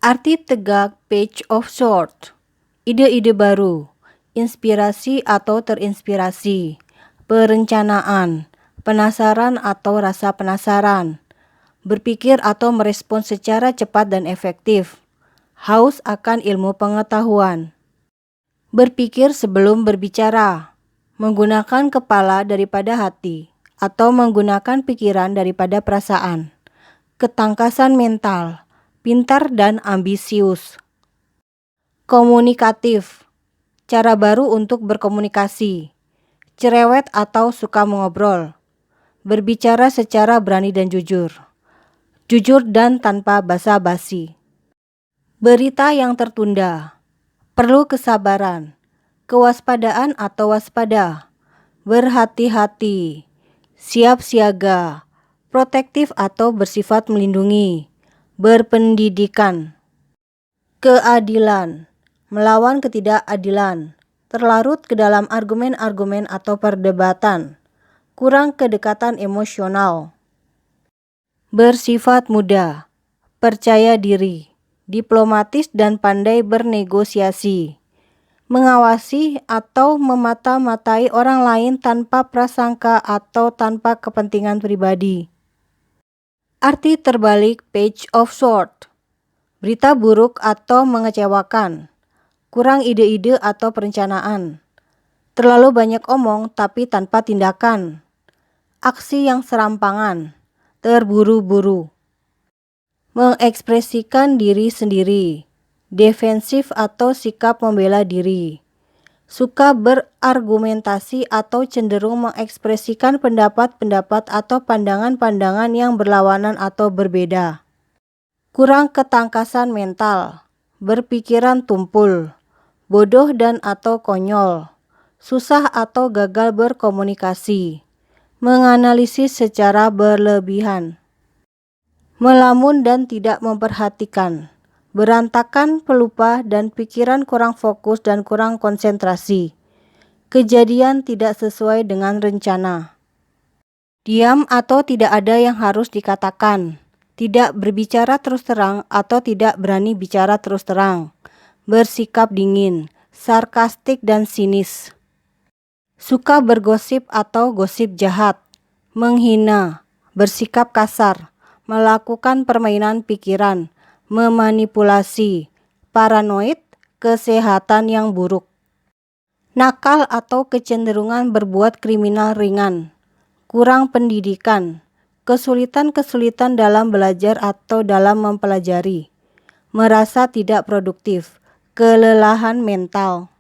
Arti tegak page of sword. Ide-ide baru, inspirasi atau terinspirasi, perencanaan, penasaran atau rasa penasaran, berpikir atau merespons secara cepat dan efektif, haus akan ilmu pengetahuan, berpikir sebelum berbicara, menggunakan kepala daripada hati, atau menggunakan pikiran daripada perasaan, ketangkasan mental, pintar dan ambisius. Komunikatif, cara baru untuk berkomunikasi, cerewet atau suka mengobrol, berbicara secara berani dan jujur dan tanpa basa-basi. Berita yang tertunda, perlu kesabaran, kewaspadaan atau waspada, berhati-hati, siap siaga, protektif atau bersifat melindungi, berpendidikan. Keadilan, melawan ketidakadilan, terlarut ke dalam argumen-argumen atau perdebatan, kurang kedekatan emosional. Bersifat mudah, percaya diri, diplomatis dan pandai bernegosiasi, mengawasi atau memata-matai orang lain tanpa prasangka atau tanpa kepentingan pribadi. Arti terbalik page of sword, berita buruk atau mengecewakan, kurang ide-ide atau perencanaan, terlalu banyak omong tapi tanpa tindakan, aksi yang serampangan, terburu-buru. Mengekspresikan diri sendiri, defensif atau sikap membela diri, suka berargumentasi atau cenderung mengekspresikan pendapat-pendapat atau pandangan-pandangan yang berlawanan atau berbeda. Kurang ketangkasan mental, berpikiran tumpul, bodoh dan atau konyol, susah atau gagal berkomunikasi, menganalisis secara berlebihan. Melamun dan tidak memperhatikan, berantakan, pelupa dan pikiran kurang fokus dan kurang konsentrasi. Kejadian tidak sesuai dengan rencana. Diam atau tidak ada yang harus dikatakan. Tidak berbicara terus terang atau tidak berani bicara terus terang. Bersikap dingin, sarkastik dan sinis. Suka bergosip atau gosip jahat. Menghina, bersikap kasar, melakukan permainan pikiran, memanipulasi, paranoid, kesehatan yang buruk. Nakal atau kecenderungan berbuat kriminal ringan, kurang pendidikan, kesulitan-kesulitan dalam belajar atau dalam mempelajari, merasa tidak produktif, kelelahan mental.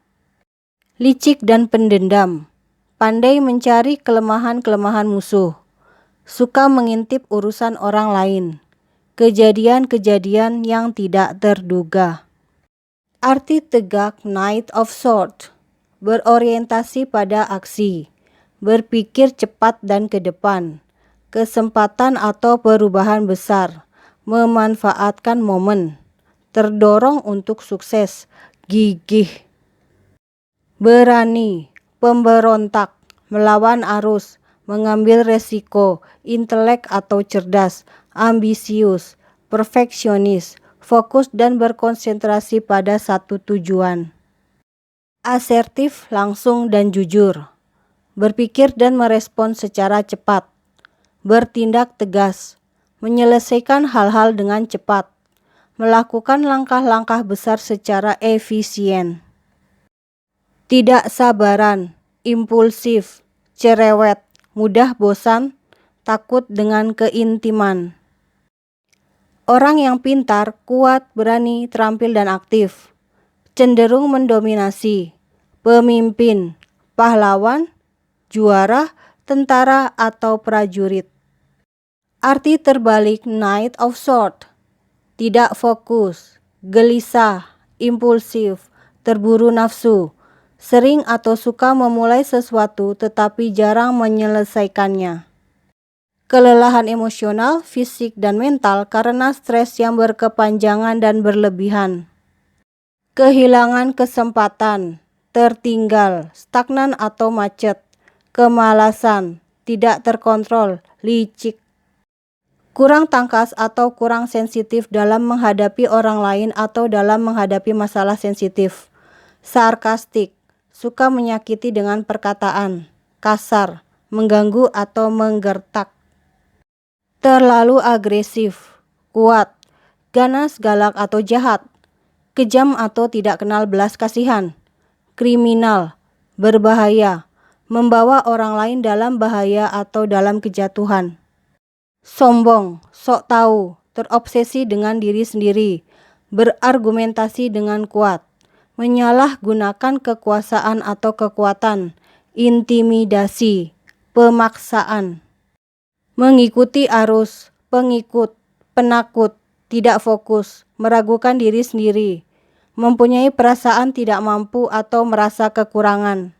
Licik dan pendendam, pandai mencari kelemahan-kelemahan musuh, suka mengintip urusan orang lain, kejadian-kejadian yang tidak terduga. Arti tegak Knight of Swords, berorientasi pada aksi, berpikir cepat dan ke depan, kesempatan atau perubahan besar, memanfaatkan momen, terdorong untuk sukses, gigih. Berani, pemberontak, melawan arus, mengambil resiko, intelek atau cerdas, ambisius, perfeksionis, fokus dan berkonsentrasi pada satu tujuan. Asertif, langsung dan jujur, berpikir dan merespons secara cepat, bertindak tegas, menyelesaikan hal-hal dengan cepat, melakukan langkah-langkah besar secara efisien. Tidak sabaran, impulsif, cerewet, mudah bosan, takut dengan keintiman. Orang yang pintar, kuat, berani, terampil dan aktif, cenderung mendominasi, pemimpin, pahlawan, juara, tentara atau prajurit. Arti terbalik Knight of Swords, tidak fokus, gelisah, impulsif, terburu nafsu, sering atau suka memulai sesuatu tetapi jarang menyelesaikannya. Kelelahan emosional, fisik, dan mental karena stres yang berkepanjangan dan berlebihan. Kehilangan kesempatan, tertinggal, stagnan atau macet, kemalasan, tidak terkontrol, licik. kurang tangkas atau kurang sensitif dalam menghadapi orang lain atau dalam menghadapi masalah sensitif. Sarkastik, suka menyakiti dengan perkataan, kasar, mengganggu atau menggertak. Terlalu agresif, kuat, ganas, galak atau jahat, kejam atau tidak kenal belas kasihan, kriminal, berbahaya, membawa orang lain dalam bahaya atau dalam kejatuhan. Sombong, sok tahu, terobsesi dengan diri sendiri, berargumentasi dengan kuat, menyalahgunakan kekuasaan atau kekuatan, intimidasi, pemaksaan. Mengikuti arus, pengikut, penakut, tidak fokus, meragukan diri sendiri, mempunyai perasaan tidak mampu atau merasa kekurangan.